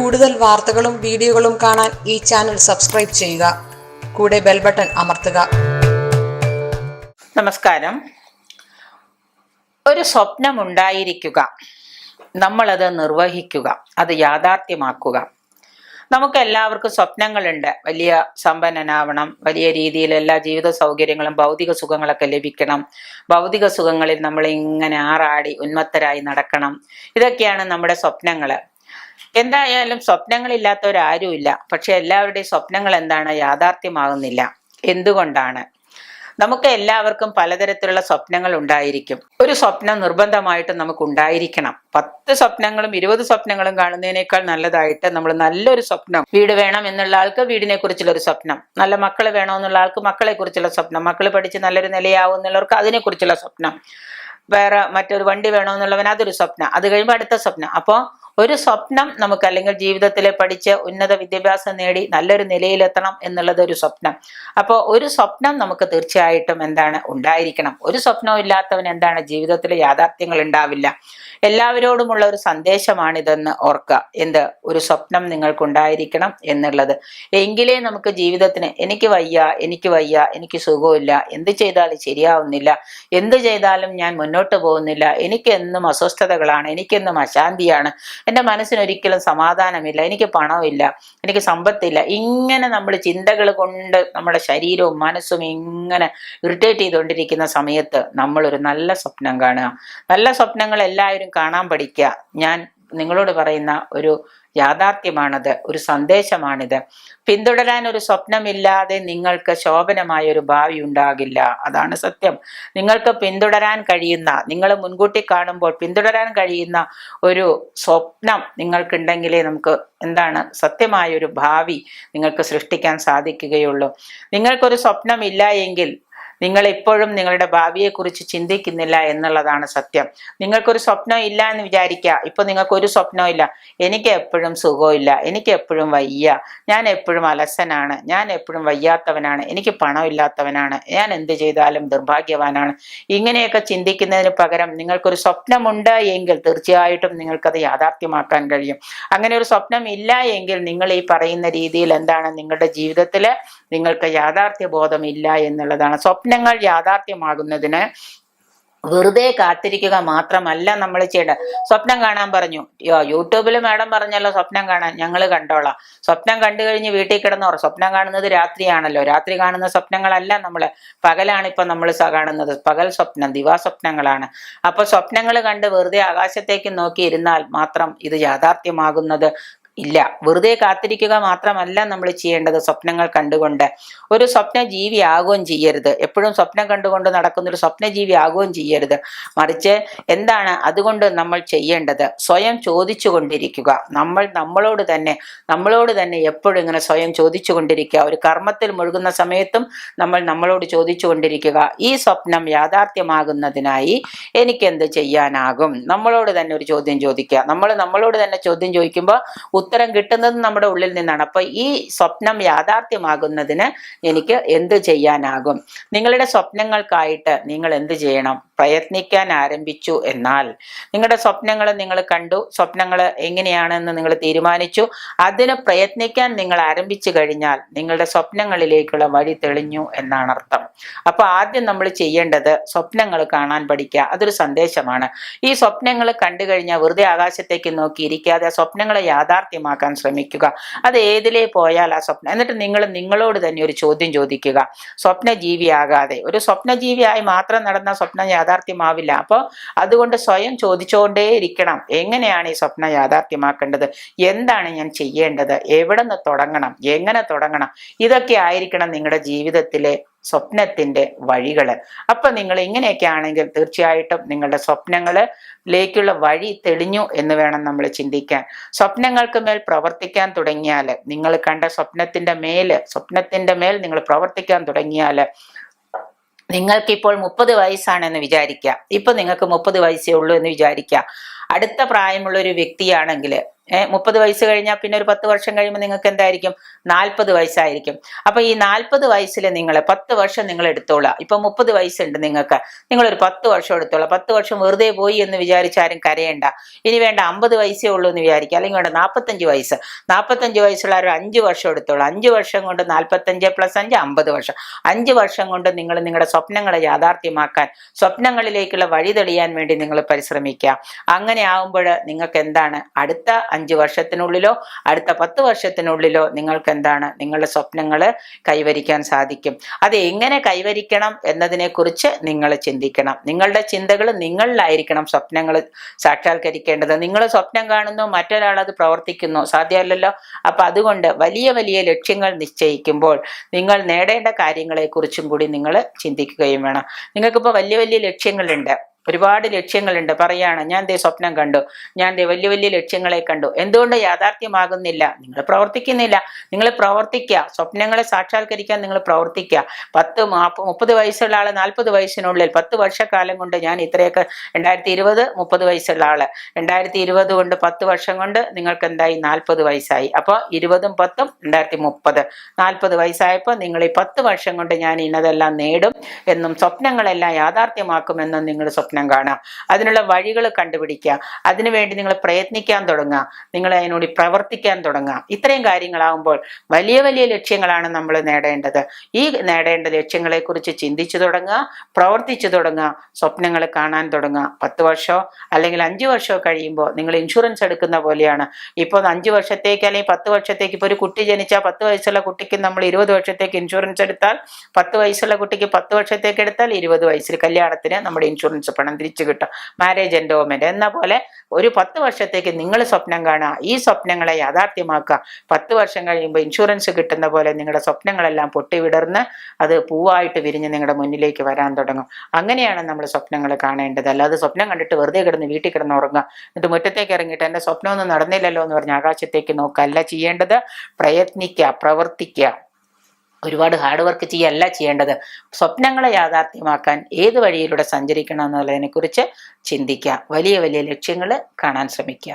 കൂടുതൽ വാർത്തകളും വീഡിയോകളും കാണാൻ ഈ ചാനൽ സബ്സ്ക്രൈബ് ചെയ്യുക. കൂടെ ബെൽ ബട്ടൺ അമർത്തുക. നമസ്കാരം. ഒരു സ്വപ്നം ഉണ്ടായിരിക്കുക, നമ്മളത് നിർവഹിക്കുക, അത് യാഥാർത്ഥ്യമാക്കുക. നമുക്ക് എല്ലാവർക്കും സ്വപ്നങ്ങളുണ്ട്. വലിയ സമ്പന്നനാവണം, വലിയ രീതിയിൽ എല്ലാ ജീവിത സൗകര്യങ്ങളും ഭൗതിക സുഖങ്ങളൊക്കെ ലഭിക്കണം, ഭൗതിക സുഖങ്ങളിൽ നമ്മൾ ഇങ്ങനെ ആറാടി ഉന്മത്തരായി നടക്കണം. ഇതൊക്കെയാണ് നമ്മുടെ സ്വപ്നങ്ങൾ. എന്തായാലും സ്വപ്നങ്ങളില്ലാത്തവരാരുമില്ല. പക്ഷെ എല്ലാവരുടെയും സ്വപ്നങ്ങൾ എന്താണ്? യാഥാർത്ഥ്യമാകുന്നില്ല. എന്തുകൊണ്ടാണ്? നമുക്ക് എല്ലാവർക്കും പലതരത്തിലുള്ള സ്വപ്നങ്ങൾ ഉണ്ടായിരിക്കും. ഒരു സ്വപ്നം നിർബന്ധമായിട്ട് നമുക്ക് ഉണ്ടായിരിക്കണം. 10 സ്വപ്നങ്ങളും 20 സ്വപ്നങ്ങളും കാണുന്നതിനേക്കാൾ നല്ലതായിട്ട് നമ്മൾ നല്ലൊരു സ്വപ്നം, വീട് വേണം എന്നുള്ള ആൾക്ക് വീടിനെ കുറിച്ചുള്ള ഒരു സ്വപ്നം, നല്ല മക്കള് വേണമെന്നുള്ള ആൾക്ക് മക്കളെ കുറിച്ചുള്ള സ്വപ്നം, മക്കള് പഠിച്ച് നല്ലൊരു നിലയാവും എന്നുള്ളവർക്ക് അതിനെ കുറിച്ചുള്ള സ്വപ്നം, വേറെ മറ്റൊരു വണ്ടി വേണമെന്നുള്ളവൻ അതൊരു സ്വപ്നം, അത് കഴിയുമ്പോൾ അടുത്ത സ്വപ്നം. അപ്പോൾ ഒരു സ്വപ്നം നമുക്ക്, അല്ലെങ്കിൽ ജീവിതത്തിൽ പഠിച്ച് ഉന്നത വിദ്യാഭ്യാസം നേടി നല്ലൊരു നിലയിലെത്തണം എന്നുള്ളത് ഒരു സ്വപ്നം. അപ്പോൾ ഒരു സ്വപ്നം നമുക്ക് തീർച്ചയായിട്ടും എന്താണ് ഉണ്ടായിരിക്കണം. ഒരു സ്വപ്നവും ഇല്ലാത്തവൻ എന്താണ്? ജീവിതത്തിൽ യാഥാർത്ഥ്യങ്ങൾ ഉണ്ടാവില്ല. എല്ലാവരോടുമുള്ള ഒരു സന്ദേശമാണിതെന്ന് ഓർക്കുക. എന്ത്? ഒരു സ്വപ്നം നിങ്ങൾക്കുണ്ടായിരിക്കണം എന്നുള്ളത്. എങ്കിലേ നമുക്ക് ജീവിതത്തിന് എനിക്ക് വയ്യ, എനിക്ക് സുഖമില്ല, എന്ത് ചെയ്താലും ശരിയാവുന്നില്ല, എന്ത് ചെയ്താലും ഞാൻ മുന്നോട്ട് പോകുന്നില്ല, എനിക്ക് എന്നും അസ്വസ്ഥതകളാണ്, എനിക്കെന്നും അശാന്തിയാണ്, എൻ്റെ മനസ്സിനൊരിക്കലും സമാധാനമില്ല, എനിക്ക് പണമില്ല, എനിക്ക് സമ്പത്തില്ല, ഇങ്ങനെ നമ്മൾ ചിന്തകൾ കൊണ്ട് നമ്മുടെ ശരീരവും മനസ്സും ഇങ്ങനെ ഇറിറ്റേറ്റ് ചെയ്തുകൊണ്ടിരിക്കുന്ന സമയത്ത് നമ്മളൊരു നല്ല സ്വപ്നം കാണുക. നല്ല സ്വപ്നങ്ങൾ എല്ലാവരും കാണാൻ പഠിക്കുക. ഞാൻ നിങ്ങളോട് പറയുന്ന ഒരു യാഥാർത്ഥ്യമാണത്, ഒരു സന്ദേശമാണിത്. പിന്തുടരാൻ ഒരു സ്വപ്നമില്ലാതെ നിങ്ങൾക്ക് ശോഭനമായ ഒരു ഭാവി ഉണ്ടാകില്ല. അതാണ് സത്യം. നിങ്ങൾക്ക് പിന്തുടരാൻ കഴിയുന്ന, നിങ്ങൾ മുൻകൂട്ടി കാണുമ്പോൾ പിന്തുടരാൻ കഴിയുന്ന ഒരു സ്വപ്നം നിങ്ങൾക്കുണ്ടെങ്കിലേ നമുക്ക് എന്താണ് സത്യമായ ഒരു ഭാവി നിങ്ങൾക്ക് സൃഷ്ടിക്കാൻ സാധിക്കുകയുള്ളൂ. നിങ്ങൾക്കൊരു സ്വപ്നമില്ല എങ്കിൽ നിങ്ങൾ ഇപ്പോഴും നിങ്ങളുടെ ഭാവിയെക്കുറിച്ച് ചിന്തിക്കുന്നില്ല എന്നുള്ളതാണ് സത്യം. നിങ്ങൾക്കൊരു സ്വപ്നം ഇല്ല എന്ന് വിചാരിക്കുക. ഇപ്പൊ നിങ്ങൾക്കൊരു സ്വപ്നവും ഇല്ല. എനിക്ക് എപ്പോഴും സുഖമില്ല, എനിക്ക് എപ്പോഴും വയ്യ, ഞാൻ എപ്പോഴും അലസനാണ്, ഞാൻ എപ്പോഴും വയ്യാത്തവനാണ്, എനിക്ക് പണമില്ലാത്തവനാണ്, ഞാൻ എന്ത് ചെയ്താലും നിർഭാഗ്യവാനാണ്, ഇങ്ങനെയൊക്കെ ചിന്തിക്കുന്നതിന് പകരം നിങ്ങൾക്കൊരു സ്വപ്നമുണ്ട് എങ്കിൽ തീർച്ചയായിട്ടും നിങ്ങൾക്കത് യാഥാർത്ഥ്യമാക്കാൻ കഴിയും. അങ്ങനെ ഒരു സ്വപ്നം ഇല്ല എങ്കിൽ നിങ്ങൾ ഈ പറയുന്ന രീതിയിൽ എന്താണ്, നിങ്ങളുടെ ജീവിതത്തിൽ നിങ്ങൾക്ക് യാഥാർത്ഥ്യ ബോധം ഇല്ല എന്നുള്ളതാണ്. സ്വപ്നങ്ങൾ യാഥാർത്ഥ്യമാകുന്നതിന് വെറുതെ കാത്തിരിക്കുക മാത്രമല്ല നമ്മൾ ചെയ്യേണ്ടത്. സ്വപ്നം കാണാൻ പറഞ്ഞു, യൂട്യൂബിൽ മാഡം പറഞ്ഞല്ലോ സ്വപ്നം കാണാൻ, ഞങ്ങൾ കണ്ടോളാം. സ്വപ്നം കണ്ടു കഴിഞ്ഞ് വീട്ടിൽ കിടന്നോർ. സ്വപ്നം കാണുന്നത് രാത്രിയാണല്ലോ. രാത്രി കാണുന്ന സ്വപ്നങ്ങളല്ല പകലാണ് ഇപ്പൊ നമ്മൾ കാണുന്നത്. പകൽ സ്വപ്നം, ദിവാസ്വപ്നങ്ങളാണ്. അപ്പൊ സ്വപ്നങ്ങൾ കണ്ട് വെറുതെ ആകാശത്തേക്ക് നോക്കി ഇരുന്നാൽ മാത്രം ഇത് യാഥാർത്ഥ്യമാകുന്നത് ഇല്ല. വെറുതെ കാത്തിരിക്കുക മാത്രമല്ല നമ്മൾ ചെയ്യേണ്ടത്. സ്വപ്നങ്ങൾ കണ്ടുകൊണ്ട് ഒരു സ്വപ്നജീവി ആകുകയും ചെയ്യരുത്. എപ്പോഴും സ്വപ്നം കണ്ടുകൊണ്ട് നടക്കുന്ന ഒരു സ്വപ്നജീവി ആകുകയും ചെയ്യരുത്. മറിച്ച് എന്താണ് അതുകൊണ്ട് നമ്മൾ ചെയ്യേണ്ടത്? സ്വയം ചോദിച്ചു കൊണ്ടിരിക്കുക. നമ്മളോട് തന്നെ എപ്പോഴും ഇങ്ങനെ സ്വയം ചോദിച്ചു കൊണ്ടിരിക്കുക. ഒരു കർമ്മത്തിൽ മുഴുകുന്ന സമയത്തും നമ്മളോട് ചോദിച്ചു കൊണ്ടിരിക്കുക, ഈ സ്വപ്നം യാഥാർത്ഥ്യമാകുന്നതിനായി എനിക്ക് എന്ത് ചെയ്യാനാകും? നമ്മളോട് തന്നെ ഒരു ചോദ്യം ചോദിക്കുക. നമ്മളോട് തന്നെ ചോദ്യം ചോദിക്കുമ്പോൾ ഉത്തരം കിട്ടുന്നത് നമ്മുടെ ഉള്ളിൽ നിന്നാണ്. അപ്പൊ ഈ സ്വപ്നം യാഥാർത്ഥ്യമാകുന്നതിന് എനിക്ക് എന്ത് ചെയ്യാനാകും? നിങ്ങളുടെ സ്വപ്നങ്ങൾക്കായിട്ട് നിങ്ങൾ എന്ത് ചെയ്യണം? പ്രയത്നിക്കാൻ ആരംഭിച്ചു എന്നാൽ നിങ്ങളുടെ സ്വപ്നങ്ങൾ നിങ്ങൾ കണ്ടു, സ്വപ്നങ്ങൾ എങ്ങനെയാണെന്ന് നിങ്ങൾ തീരുമാനിച്ചു, അതിന് പ്രയത്നിക്കാൻ നിങ്ങൾ ആരംഭിച്ചു കഴിഞ്ഞാൽ നിങ്ങളുടെ സ്വപ്നങ്ങളിലേക്കുള്ള വഴി തെളിഞ്ഞു എന്നാണ് അർത്ഥം. അപ്പൊ ആദ്യം നമ്മൾ ചെയ്യേണ്ടത് സ്വപ്നങ്ങൾ കാണാൻ പഠിക്കുക. അതൊരു സന്ദേശമാണ്. ഈ സ്വപ്നങ്ങൾ കണ്ടു കഴിഞ്ഞാൽ വെറുതെ ആകാശത്തേക്ക് നോക്കി ഇരിക്കാതെ സ്വപ്നങ്ങളെ യാഥാർത്ഥ്യമാക്കാൻ ശ്രമിക്കുക. അത് ഏതിലേ പോയാൽ ആ സ്വപ്നം, എന്നിട്ട് നിങ്ങളോട് തന്നെ ഒരു ചോദ്യം ചോദിക്കുക. സ്വപ്നജീവിയാകാതെ, ഒരു സ്വപ്നജീവിയായി മാത്രം നടന്ന സ്വപ്നം യാഥാർത്ഥ്യമാവില്ല. അപ്പോൾ അതുകൊണ്ട് സ്വയം ചോദിച്ചുകൊണ്ടേ ഇരിക്കണം, എങ്ങനെയാണ് ഈ സ്വപ്നം യാഥാർത്ഥ്യമാക്കേണ്ടത്? എന്താണ് ഞാൻ ചെയ്യേണ്ടത്? എവിടെ നിന്ന് തുടങ്ങണം? എങ്ങനെ തുടങ്ങണം? ഇതൊക്കെ ആയിരിക്കണം നിങ്ങളുടെ ജീവിതത്തിലെ സ്വപ്നത്തിന്റെ വഴികള്. അപ്പൊ നിങ്ങൾ ഇങ്ങനെയൊക്കെ ആണെങ്കിൽ തീർച്ചയായിട്ടും നിങ്ങളുടെ സ്വപ്നങ്ങളിലേക്കുള്ള വഴി തെളിഞ്ഞു എന്ന് വേണം നമ്മൾ ചിന്തിക്കാൻ. സ്വപ്നങ്ങൾക്ക് മേൽ പ്രവർത്തിക്കാൻ തുടങ്ങിയാൽ, നിങ്ങൾ കണ്ട സ്വപ്നത്തിന്റെ മേൽ നിങ്ങൾ പ്രവർത്തിക്കാൻ തുടങ്ങിയാൽ, നിങ്ങൾക്കിപ്പോൾ 30 വയസ്സാണെന്ന് വിചാരിക്കുക. ഇപ്പൊ നിങ്ങൾക്ക് 30 വയസ്സേ ഉള്ളൂ എന്ന് വിചാരിക്കുക. അടുത്ത പ്രായമുള്ള ഒരു വ്യക്തിയാണെങ്കിൽ 30 വയസ്സ് കഴിഞ്ഞാൽ പിന്നെ ഒരു 10 വർഷം കഴിയുമ്പോൾ നിങ്ങൾക്ക് എന്തായിരിക്കും? 40 വയസ്സായിരിക്കും. അപ്പൊ ഈ 40 വയസ്സിൽ നിങ്ങൾ 10 വർഷം നിങ്ങൾ എടുത്തോളാം. ഇപ്പൊ 30 വയസ്സുണ്ട് നിങ്ങൾക്ക്, നിങ്ങളൊരു 10 വർഷം എടുത്തോളാം. 10 വർഷം വെറുതെ പോയി എന്ന് വിചാരിച്ചാരും കരയണ്ട. ഇനി വേണ്ട 50 വയസ്സേ ഉള്ളൂ എന്ന് വിചാരിക്കുക, അല്ലെങ്കിൽ വേണ്ട 45 വയസ്സ്. 45 വയസ്സുള്ള ഒരു 5 വർഷം എടുത്തോളാം. 5 വർഷം കൊണ്ട് 45 + 5 50 വർഷം. 5 വർഷം കൊണ്ട് നിങ്ങൾ നിങ്ങളുടെ സ്വപ്നങ്ങളെ യാഥാർത്ഥ്യമാക്കാൻ, സ്വപ്നങ്ങളിലേക്കുള്ള വഴി തെളിയാൻ വേണ്ടി നിങ്ങൾ പരിശ്രമിക്കുക. അങ്ങനെ ആവുമ്പോൾ നിങ്ങൾക്ക് എന്താണ്, അടുത്ത 5 വർഷത്തിനുള്ളിലോ അടുത്ത 10 വർഷത്തിനുള്ളിലോ നിങ്ങൾക്ക് എന്താണ്, നിങ്ങളുടെ സ്വപ്നങ്ങൾ കൈവരിക്കാൻ സാധിക്കും. അത് എങ്ങനെ കൈവരിക്കണം എന്നതിനെ കുറിച്ച് നിങ്ങൾ ചിന്തിക്കണം. നിങ്ങളുടെ ചിന്തകൾ നിങ്ങളിലായിരിക്കണം സ്വപ്നങ്ങൾ സാക്ഷാത്കരിക്കേണ്ടത്. നിങ്ങൾ സ്വപ്നം കാണുന്നു, മറ്റൊരാൾ അത് പ്രവർത്തിക്കുന്നു, സാധ്യമല്ലല്ലോ. അപ്പൊ അതുകൊണ്ട് വലിയ വലിയ ലക്ഷ്യങ്ങൾ നിശ്ചയിക്കുമ്പോൾ നിങ്ങൾ നേടേണ്ട കാര്യങ്ങളെ കുറിച്ചും കൂടി നിങ്ങൾ ചിന്തിക്കുകയും വേണം. നിങ്ങൾക്കിപ്പോൾ വലിയ വലിയ ലക്ഷ്യങ്ങളുണ്ട്, ഒരുപാട് ലക്ഷ്യങ്ങളുണ്ട്. പറയാണ്, ഞാൻ ദേ സ്വപ്നം കണ്ടു, ഞാൻ ദേ വലിയ വലിയ ലക്ഷ്യങ്ങളെ കണ്ടു. എന്തുകൊണ്ട് യാഥാർത്ഥ്യമാകുന്നില്ല? നിങ്ങൾ പ്രവർത്തിക്കുന്നില്ല. നിങ്ങൾ പ്രവർത്തിക്കുക, സ്വപ്നങ്ങളെ സാക്ഷാത്കരിക്കാൻ നിങ്ങൾ പ്രവർത്തിക്കുക. 30 വയസ്സുള്ള ആള് 40 വയസ്സിനുള്ളിൽ 10 വർഷക്കാലം കൊണ്ട് ഞാൻ ഇത്രയൊക്കെ, 2020 30 വയസ്സുള്ള ആള് 2020 കൊണ്ട് 10 വർഷം കൊണ്ട് നിങ്ങൾക്ക് എന്തായി? 40 വയസ്സായി. അപ്പോൾ 20ഉം 10ഉം 2030, 40 വയസ്സായപ്പോൾ നിങ്ങൾ ഈ 10 വർഷം കൊണ്ട് ഞാൻ ഇന്നതെല്ലാം നേടും എന്നും സ്വപ്നങ്ങളെല്ലാം യാഥാർത്ഥ്യമാക്കുമെന്നും നിങ്ങൾ സ്വപ്നം കാണുക. അതിനുള്ള വഴികൾ കണ്ടുപിടിക്കുക, അതിനുവേണ്ടി നിങ്ങൾ പ്രയത്നിക്കാൻ തുടങ്ങുക, നിങ്ങൾ അതിനോട് പ്രവർത്തിക്കാൻ തുടങ്ങുക. ഇത്രയും കാര്യങ്ങളാകുമ്പോൾ വലിയ വലിയ ലക്ഷ്യങ്ങളാണ് നമ്മൾ നേടേണ്ടത്. ഈ നേടേണ്ട ലക്ഷ്യങ്ങളെ കുറിച്ച് ചിന്തിച്ചു തുടങ്ങുക, പ്രവർത്തിച്ചു തുടങ്ങുക, സ്വപ്നങ്ങൾ കാണാൻ തുടങ്ങുക. 10 വർഷമോ അല്ലെങ്കിൽ 5 വർഷമോ കഴിയുമ്പോൾ നിങ്ങൾ ഇൻഷുറൻസ് എടുക്കുന്ന പോലെയാണ്. ഇപ്പോൾ 5 വർഷത്തേക്ക് അല്ലെങ്കിൽ 10 വർഷത്തേക്ക്, ഇപ്പോൾ ഒരു കുട്ടി ജനിച്ചാൽ 10 വയസ്സുള്ള കുട്ടിക്ക് നമ്മൾ 20 വർഷത്തേക്ക് ഇൻഷുറൻസ് എടുത്താൽ, 10 വയസ്സുള്ള കുട്ടിക്ക് 10 വർഷത്തേക്ക് എടുത്താൽ 20 വയസ്സിൽ കല്യാണത്തിന് നമ്മുടെ ഇൻഷുറൻസ് പണം തിരിച്ചു കിട്ടും, മാരേജ് എൻഡോമെന്റ് എന്ന പോലെ. ഒരു 10 വർഷത്തേക്ക് നിങ്ങൾ സ്വപ്നം കാണുക, ഈ സ്വപ്നങ്ങളെ യാഥാർത്ഥ്യമാക്കുക. 10 വർഷം കഴിയുമ്പോൾ ഇൻഷുറൻസ് കിട്ടുന്ന പോലെ നിങ്ങളുടെ സ്വപ്നങ്ങളെല്ലാം പൊട്ടിവിടർന്ന് അത് പൂവായിട്ട് വിരിഞ്ഞ് നിങ്ങളുടെ മുന്നിലേക്ക് വരാൻ തുടങ്ങും. അങ്ങനെയാണ് നമ്മൾ സ്വപ്നങ്ങൾ കാണേണ്ടത്. അല്ലാതെ സ്വപ്നം കണ്ടിട്ട് വെറുതെ കിടന്ന് വീട്ടിൽ കിടന്ന് ഉറങ്ങുക, എന്നിട്ട് മുറ്റത്തേക്ക് ഇറങ്ങിയിട്ട് എൻ്റെ സ്വപ്നമൊന്നും നടന്നില്ലല്ലോ എന്ന് പറഞ്ഞ് ആകാശത്തേക്ക് നോക്കുക അല്ല ചെയ്യേണ്ടത്. പ്രയത്നിക്കുക, പ്രവർത്തിക്കുക, ഒരുപാട് ഹാർഡ് വർക്ക് ചെയ്യല്ല ചെയ്യേണ്ടത്. സ്വപ്നങ്ങളെ യാഥാർത്ഥ്യമാക്കാൻ ഏത് വഴിയിലൂടെ സഞ്ചരിക്കണം എന്നുള്ളതിനെ കുറിച്ച് ചിന്തിക്കുക. വലിയ വലിയ ലക്ഷ്യങ്ങൾ കാണാൻ ശ്രമിക്കുക.